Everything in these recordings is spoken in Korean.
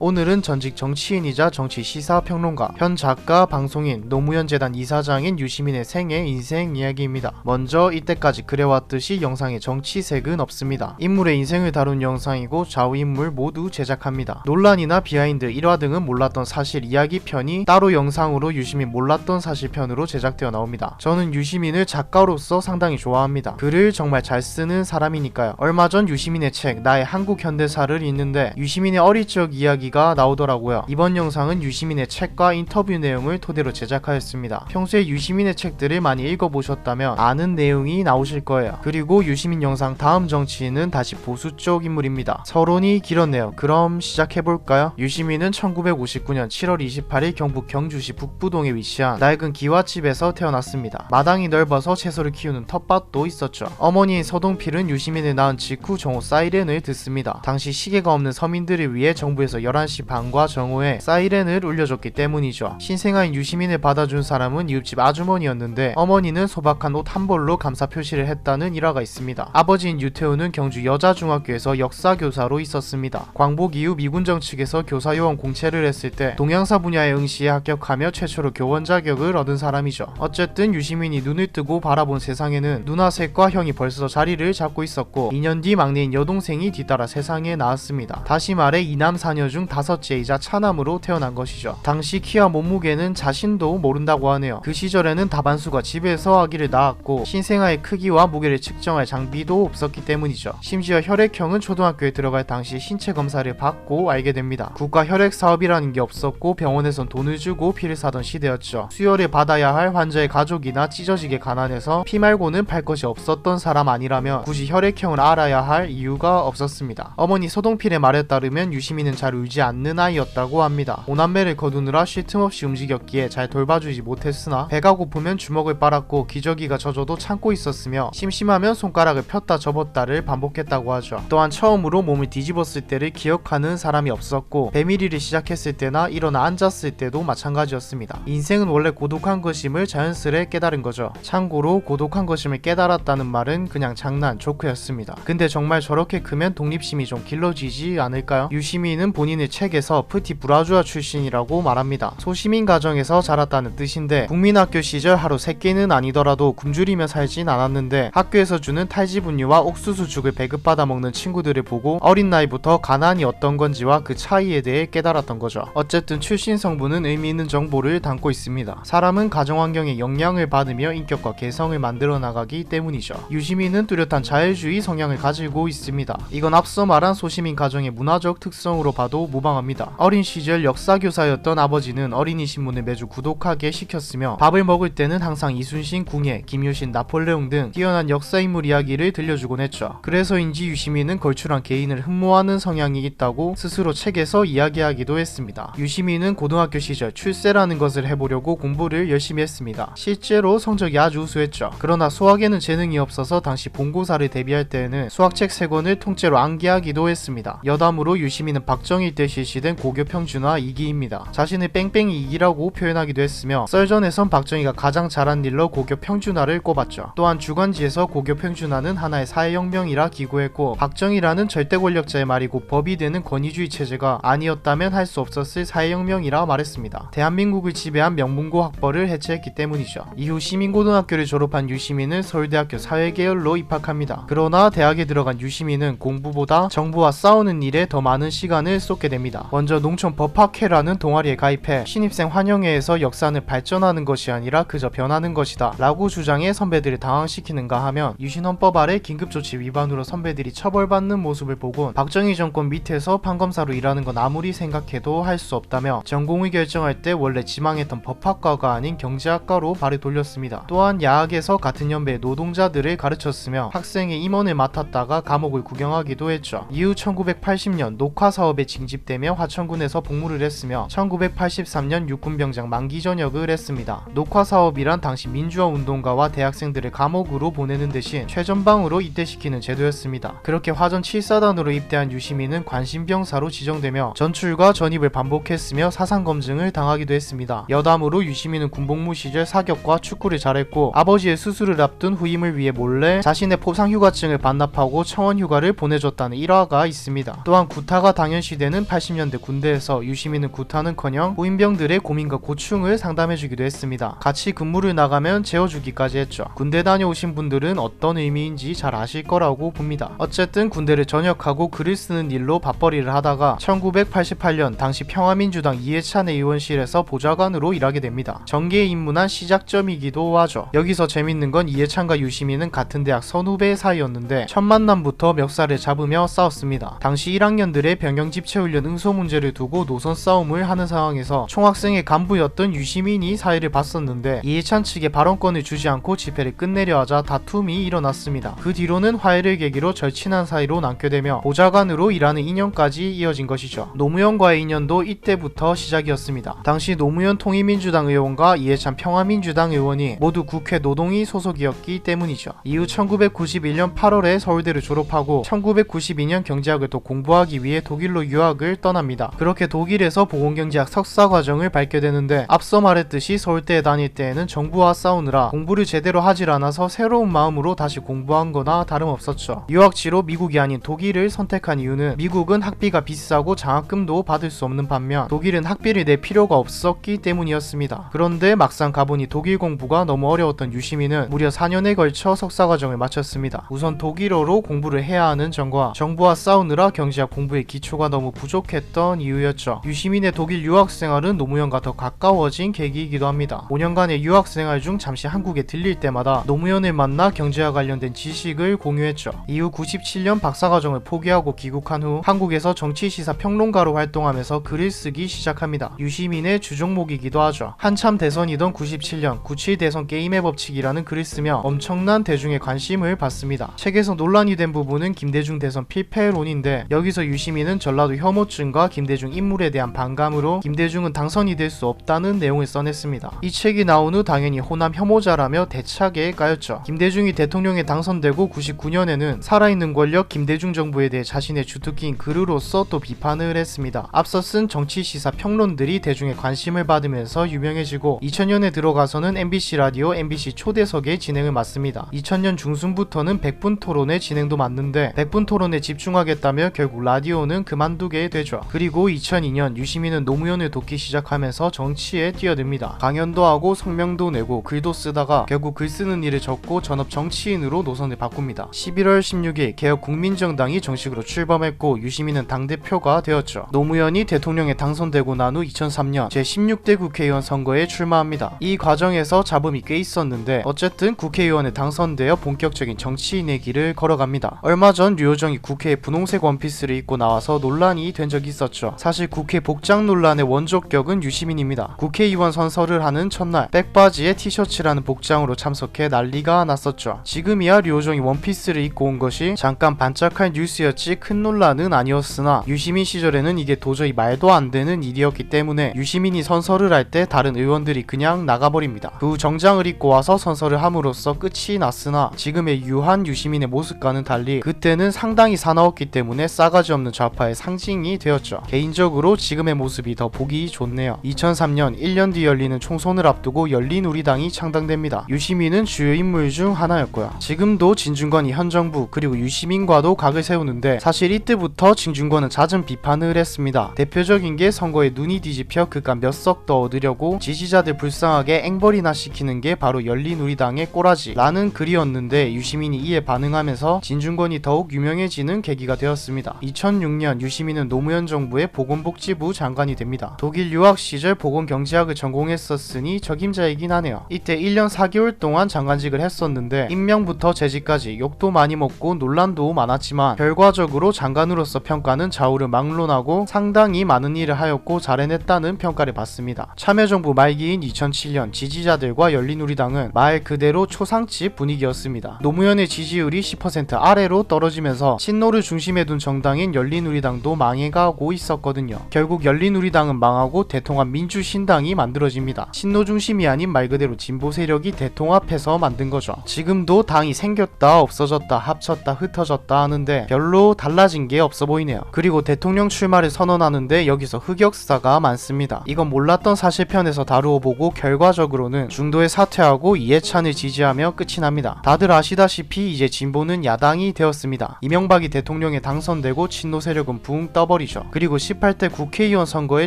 오늘은 전직 정치인이자 정치 시사평론가, 현 작가, 방송인, 노무현 재단 이사장인 유시민의 생애 인생 이야기입니다. 먼저 이때까지 그래왔듯이 영상에 정치색은 없습니다. 인물의 인생을 다룬 영상이고 좌우 인물 모두 제작합니다. 논란이나 비하인드, 일화 등은 몰랐던 사실 이야기 편이 따로 영상으로 유시민 몰랐던 사실 편으로 제작되어 나옵니다. 저는 유시민을 작가로서 상당히 좋아합니다. 글을 정말 잘 쓰는 사람이니까요. 얼마 전 유시민의 책 나의 한국 현대사를 읽는데 유시민의 어릴 적 이야기가 나오더라고요. 이번 영상은 유시민의 책과 인터뷰 내용을 토대로 제작하였습니다. 평소에 유시민의 책들을 많이 읽어보셨다면 아는 내용이 나오실 거예요. 그리고 유시민 영상 다음 정치인은 다시 보수 쪽 인물입니다. 서론이 길었네요. 그럼 시작해볼까요? 유시민은 1959년 7월 28일 경북 경주시 북부동에 위치한 낡은 기와집에서 태어났습니다. 마당이 넓어서 채소를 키우는 텃밭도 있었죠. 어머니인 서동필은 유시민을 낳은 직후 정오 사이렌을 듣습니다. 당시 시계가 없는 서민들을 위해 정부에서 11시 반과 정오에 사이렌을 울려줬기 때문이죠. 신생아인 유시민을 받아준 사람은 이웃집 아주머니였는데 어머니는 소박한 옷 한 벌로 감사 표시를 했다는 일화가 있습니다. 아버지인 유태우는 경주 여자중학교에서 역사교사로 있었습니다. 광복 이후 미군정 측에서 교사요원 공채를 했을 때 동양사 분야의 응시에 합격하며 최초로 교원 자격을 얻은 사람이죠. 어쨌든 유시민이 눈을 뜨고 바라본 세상에는 누나 셋과 형이 벌써 자리를 잡고 있었고 2년 뒤 막내인 여동생이 뒤따라 세상에 나왔습니다. 다시 말해 2남 4녀 중 다섯째이자 차남으로 태어난 것이죠. 당시 키와 몸무게는 자신도 모른다고 하네요. 그 시절에는 다반수가 집에서 아기를 낳았고 신생아의 크기와 무게를 측정할 장비도 없었기 때문이죠. 심지어 혈액형은 초등학교에 들어갈 당시 신체 검사를 받고 알게 됩니다. 국가 혈액 사업이라는 게 없었고 병원에선 돈을 주고 피를 사던 시대였죠. 수혈을 받아야 할 환자의 가족이나 찢어지게 가난해서 피 말고는 팔 것이 없었던 사람 아니라면 굳이 혈액형을 알아야 할 이유가 없었습니다. 어머니 서동필의 말에 따르면 유시민은 잘 울지 않는 아이였다고 합니다. 오남매를 거두느라 쉴 틈 없이 움직였기에 잘 돌봐주지 못했으나 배가 고프면 주먹을 빨았고 기저귀가 젖어도 참고 있었으며 심심하면 손가락을 폈다 접었다를 반복했다고 하죠. 또한 처음으로 몸을 뒤집었을 때를 기억하는 사람이 없었고 배밀이를 시작했을 때나 일어나 앉았을 때도 마찬가지였습니다. 인생은 원래 고독한 것임을 자연스레 깨달은 거죠. 참고로 고독한 것임을 깨달았다는 말은 그냥 장난, 조크였습니다. 근데 정말 저렇게 크면 독립심이 좀 길러지지 않을까요? 유시민은 본인의 책에서 프티 브라주아 출신이라고 말합니다. 소시민 가정에서 자랐다는 뜻인데 국민학교 시절 하루 3끼는 아니더라도 굶주리며 살진 않았는데 학교에서 주는 탈지분유와 옥수수죽을 배급받아 먹는 친구들을 보고 어린 나이부터 가난이 어떤 건지와 그 차이에 대해 깨달았던 거죠. 어쨌든 출신 성분은 의미 있는 정보를 담고 있습니다. 사람은 가정환경에 영향을 받으며 인격과 개성을 만들어 나가기 때문이죠. 유시민은 뚜렷한 자율주의 성향을 가지고 있습니다. 이건 앞서 말한 소시민 가정의 문화적 특성으로 봐도 무방합니다. 어린 시절 역사교사였던 아버지는 어린이 신문을 매주 구독하게 시켰으며 밥을 먹을 때는 항상 이순신 궁예, 김효신, 나폴레옹 등 뛰어난 역사인물 이야기를 들려주곤 했죠. 그래서인지 유시민은 걸출한 개인을 흠모하는 성향이 있다고 스스로 책에서 이야기하기도 했습니다. 유시민은 고등학교 시절 출세라는 것을 해보려고 공부를 열심히 했습니다. 실제로 성적이 아주 우수했죠. 그러나 수학에는 재능이 없어서 당시 본고사를 대비할 때에는 수학책 3권을 통째로 암기하기도 했습니다. 여담으로 유시민은 박정희 때 실시된 고교 평준화 2기입니다. 자신을 뺑뺑이 2기라고 표현하기도 했으며 썰전에선 박정희가 가장 잘한 일로 고교 평준화를 꼽았죠. 또한 주간지에서 고교 평준화는 하나의 사회혁명이라 기고했고 박정희라는 절대 권력자의 말이고 법이 되는 권위주의 체제가 아니었다면 할 수 없었을 사회혁명이라 말했습니다. 대한민국을 지배한 명문고 학벌을 해체했기 때문이죠. 이후 시민고등학교를 졸업한 유시민은 서울대학교 사회계열로 입학합니다. 그러나 대학에 들어간 유시민은 공부보다 정부와 싸우는 일에 더 많은 시간을 쏟게 됩니다. 먼저 농촌법학회라는 동아리에 가입해 신입생 환영회에서 역사는 발전하는 것이 아니라 그저 변하는 것이다 라고 주장해 선배들을 당황시키는가 하면 유신헌법 아래 긴급조치 위반으로 선배들이 처벌받는 모습을 보곤 박정희 정권 밑에서 판검사로 일하는 건 아무리 생각해도 할 수 없다며 전공을 결정할 때 원래 지망했던 법학과가 아닌 경제학과로 발을 돌렸습니다. 또한 야학에서 같은 연배의 노동자들을 가르쳤으며 학생의 임원을 맡았다가 감옥을 구경하기도 했죠. 이후 1980년 녹화사업에 징집되며 화천군에서 복무를 했으며 1983년 육군병장 만기 전역을 했습니다. 녹화사업이란 당시 민주화 운동가와 대학생들을 감옥으로 보내는 대신 최전방으로 입대시키는 제도였습니다. 그렇게 화전 7사단으로 입대한 유시민은 관심병사로 지정되며 전출과 전입을 반복했으며 사상검증을 당하기도 했습니다. 여담으로 유시민은 군복무 시절 사격과 축구를 잘했고 아버지의 수술을 앞둔 후임을 위해 몰래 자신의 포상휴가증을 반납하고 청원휴가를 보내줬다는 일화가 있습니다. 또한 구타가 당연시되는 1980년대 군대에서 유시민은 구타는커녕 후임병들의 고민과 고충을 상담해주기도 했습니다. 같이 근무를 나가면 재워주기까지 했죠. 군대 다녀오신 분들은 어떤 의미인지 잘 아실 거라고 봅니다. 어쨌든 군대를 전역하고 글을 쓰는 일로 밥벌이를 하다가 1988년 당시 평화민주당 이해찬 의원실에서 보좌관으로 일하게 됩니다. 정계에 입문한 시작점이기도 하죠. 여기서 재밌는 건 이해찬과 유시민은 같은 대학 선후배 사이였는데 첫 만남부터 멱살을 잡으며 싸웠습니다. 당시 1학년들의 병영 집체훈련 응소 문제를 두고 노선 싸움을 하는 상황에서 총학생의 간부였던 유시민이 사회를 봤었는데 이해찬 측에 발언권을 주지 않고 집회를 끝내려 하자 다툼이 일어났습니다. 그 뒤로는 화해를 계기로 절친한 사이로 남게 되며 보좌관으로 일하는 인연까지 이어진 것이죠. 노무현과의 인연도 이때부터 시작이었습니다. 당시 노무현 통일민주당 의원과 이해찬 평화민주당 의원이 모두 국회 노동위 소속이었기 때문이죠. 이후 1991년 8월에 서울대를 졸업하고 1992년 경제학을 또 공부하기 위해 독일로 유학을 떠납니다. 그렇게 독일에서 보건경제학 석사과정을 밟게 되는데 앞서 말했듯이 서울대에 다닐 때에는 정부와 싸우느라 공부를 제대로 하질 않아서 새로운 마음으로 다시 공부한 거나 다름없었죠. 유학지로 미국이 아닌 독일을 선택한 이유는 미국은 학비가 비싸고 장학금도 받을 수 없는 반면 독일은 학비를 낼 필요가 없었기 때문이었습니다. 그런데 막상 가보니 독일 공부가 너무 어려웠던 유시민은 무려 4년에 걸쳐 석사과정을 마쳤습니다. 우선 독일어로 공부를 해야 하는 점과 정부와 싸우느라 경제학 공부의 기초가 너무 부족했던 이유였죠. 유시민의 독일 유학생활은 노무현과 더 가까워진 계기이기도 합니다. 5년간의 유학생활 중 잠시 한국에 들릴 때마다 노무현을 만나 경제와 관련된 지식을 공유했죠. 이후 97년 박사과정을 포기하고 귀국한 후 한국에서 정치시사 평론가로 활동하면서 글을 쓰기 시작합니다. 유시민의 주종목이기도 하죠. 한참 대선이던 97년 97 대선 게임의 법칙이라는 글을 쓰며 엄청난 대중의 관심을 받습니다. 책에서 논란이 된 부분은 김대중 대선 필패론인데 여기서 유시민은 전라도 혐오증과 김대중 인물에 대한 반감으로 김대중은 당선이 될 수 없다는 내용을 써냈습니다. 이 책이 나온 후 당연히 호남 혐오자라며 대차게 까였죠. 김대중이 대통령에 당선되고 99년에는 살아있는 권력 김대중 정부에 대해 자신의 주특기인 글으로서 또 비판을 했습니다. 앞서 쓴 정치시사 평론들이 대중의 관심을 받으면서 유명해지고 2000년에 들어가서는 MBC 라디오 MBC 초대석의 진행을 맡습니다. 2000년 중순부터는 백분 토론의 진행도 맡는데 백분 토론에 집중하겠다며 결국 라디오는 그만두게 되죠. 그리고 2002년 유시민은 노무현을 돕기 시작하면서 정치에 뛰어듭니다. 강연도 하고 성명도 내고 글도 쓰다가 결국 글 쓰는 일을 접고 전업 정치인으로 노선을 바꿉니다. 11월 16일 개혁국민정당이 정식으로 출범했고 유시민은 당대표가 되었죠. 노무현이 대통령에 당선되고 난 후 2003년 제16대 국회의원 선거에 출마합니다. 이 과정에서 잡음이 꽤 있었는데 어쨌든 국회의원에 당선되어 본격적인 정치인의 길을 걸어갑니다. 얼마 전 류호정이 국회에 분홍색 원피스를 입고 나와서 논란이 된 적이 있었죠. 사실 국회 복장 논란의 원조격은 유시민입니다. 국회의원 선서를 하는 첫날 백바지에 티셔츠라는 복장으로 참석해 난리가 났었죠. 지금이야 류호정이 원피스를 입고 온 것이 잠깐 반짝할 뉴스였지 큰 논란은 아니었으나 유시민 시절에는 이게 도저히 말도 안 되는 일이었기 때문에 유시민이 선서를 할 때 다른 의원들이 그냥 나가버립니다. 그 후 정장을 입고 와서 선서를 함으로써 끝이 났으나 지금의 유한 유시민의 모습과는 달리 그때는 상당히 사나웠기 때문에 싸가지 없는 좌파의 상징이 되었죠. 개인적으로 지금의 모습이 더 보기 좋네요. 2003년 1년 뒤 열리는 총선을 앞두고 열린우리당이 창당됩니다. 유시민은 주요 인물 중 하나였고요. 지금도 진중권이 현 정부 그리고 유시민과도 각을 세우는데 사실 이때부터 진중권은 잦은 비판을 했습니다. 대표적인 게 선거에 눈이 뒤집혀 그깟 몇 석 더 얻으려고 지지자들 불쌍하게 앵벌이나 시키는 게 바로 열린우리당의 꼬라지라는 글이었는데 유시민이 이에 반응하면서 진중권이 더욱 유명해지는 계기가 되었습니다. 2006년 유시민은 노무현 정부의 보건복지부 장관이 됩니다. 독일 유학 시절 보건경제학을 전공했었으니 적임자이긴 하네요. 이때 1년 4개월 동안 장관직을 했었는데 임명부터 재직까지 욕도 많이 먹고 논란도 많았지만 결과적으로 장관으로서 평가는 좌우를 막론하고 상당히 많은 일을 하였고 잘 해냈다는 평가를 받습니다. 참여정부 말기인 2007년 지지자들과 열린우리당은 말 그대로 초상집 분위기였습니다. 노무현의 지지율이 10% 아래로 떨어지면서 친노를 중심에 둔 정당인 열린우리당도 망해가고 있었거든요. 결국 열린우리당은 망하고 대통합 민주신당이 만들어집니다. 친노 중심이 아닌 말 그대로 진보 세력이 대통합해서 만든 거죠. 지금도 당이 생겼다 없어졌다 합쳤다 흩어졌다 하는데 별로 달라진 게 없어 보이네요. 그리고 대통령 출마를 선언하는데 여기서 흑역사가 많습니다. 이건 몰랐던 사실편에서 다루어 보고 결과적으로는 중도에 사퇴하고 이해찬을 지지하며 끝이 납니다. 다들 아시다시피 이제 진보는 야당이 되었습니다. 이명박이 대통령에 당선되고 친노 세력은 붕 떠버리고 해버리죠. 그리고 18대 국회의원 선거에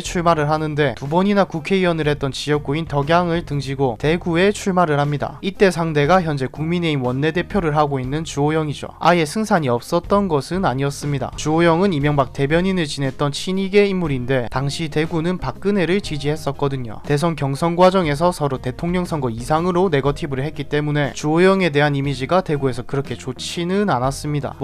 출마를 하는데 2번이나 국회의원을 했던 지역구인 덕양을 등지고 대구에 출마를 합니다. 이때 상대가 현재 국민의힘 원내대표를 하고 있는 주호영이죠. 아예 승산이 없었던 것은 아니었습니다. 주호영은 이명박 대변인을 지냈던 친이계 인물인데 당시 대구는 박근혜를 지지했었거든요. 대선 경선 과정에서 서로 대통령 선거 이상으로 네거티브를 했기 때문에 주호영에 대한 이미지가 대구에서 그렇게 좋지는 않았습니다.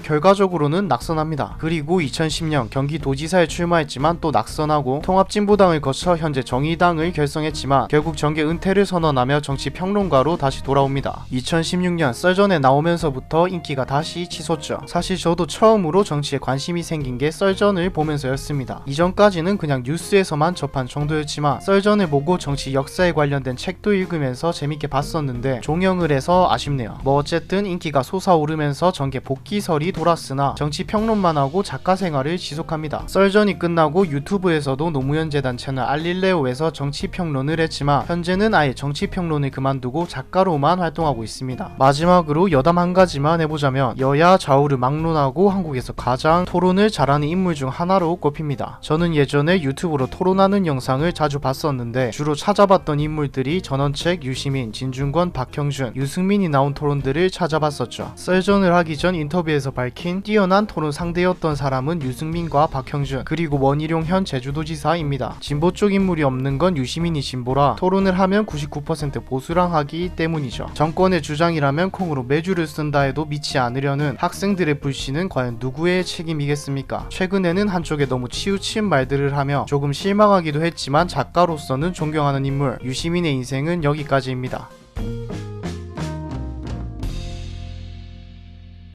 결과적으로는 낙선합니다. 그리고 2010년 경기도지사에 출마했지만 또 낙선하고 통합진보당을 거쳐 현재 정의당을 결성했지만 결국 정계 은퇴를 선언하며 정치평론가로 다시 돌아옵니다. 2016년 썰전에 나오면서부터 인기가 다시 치솟죠. 사실 저도 처음으로 정치에 관심이 생긴 게 썰전을 보면서였습니다. 이전까지는 그냥 뉴스에서만 접한 정도였지만 썰전을 보고 정치 역사에 관련된 책도 읽으면서 재밌게 봤었는데 종영을 해서 아쉽네요. 어쨌든 인기가 솟아오르면서 정계 복귀설이 돌았으나 정치평론만 하고 작가 생활을 지속합니다. 썰전이 끝나고 유튜브에서도 노무현 재단 채널 알릴레오에서 정치평론을 했지만 현재는 아예 정치평론을 그만두고 작가로만 활동하고 있습니다. 마지막으로 여담 한 가지만 해보자면 여야 좌우를 막론하고 한국에서 가장 토론을 잘하는 인물 중 하나로 꼽힙니다. 저는 예전에 유튜브로 토론하는 영상을 자주 봤었는데 주로 찾아봤던 인물들이 전원책, 유시민, 진중권, 박형준, 유승민이 나온 토론들을 찾아봤었죠. 썰전을 하기 전 인터뷰에서 밝힌 뛰어난 토론 상대였던 사람은 유승민과 박형준, 그리고 원희룡 현 제주도지사입니다. 진보 쪽 인물이 없는 건 유시민이 진보라 토론을 하면 99% 보수랑 하기 때문이죠. 정권의 주장이라면 콩으로 매주를 쓴다 해도 믿지 않으려는 학생들의 불신은 과연 누구의 책임이겠습니까? 최근에는 한쪽에 너무 치우친 말들을 하며 조금 실망하기도 했지만 작가로서는 존경하는 인물 유시민의 인생은 여기까지입니다.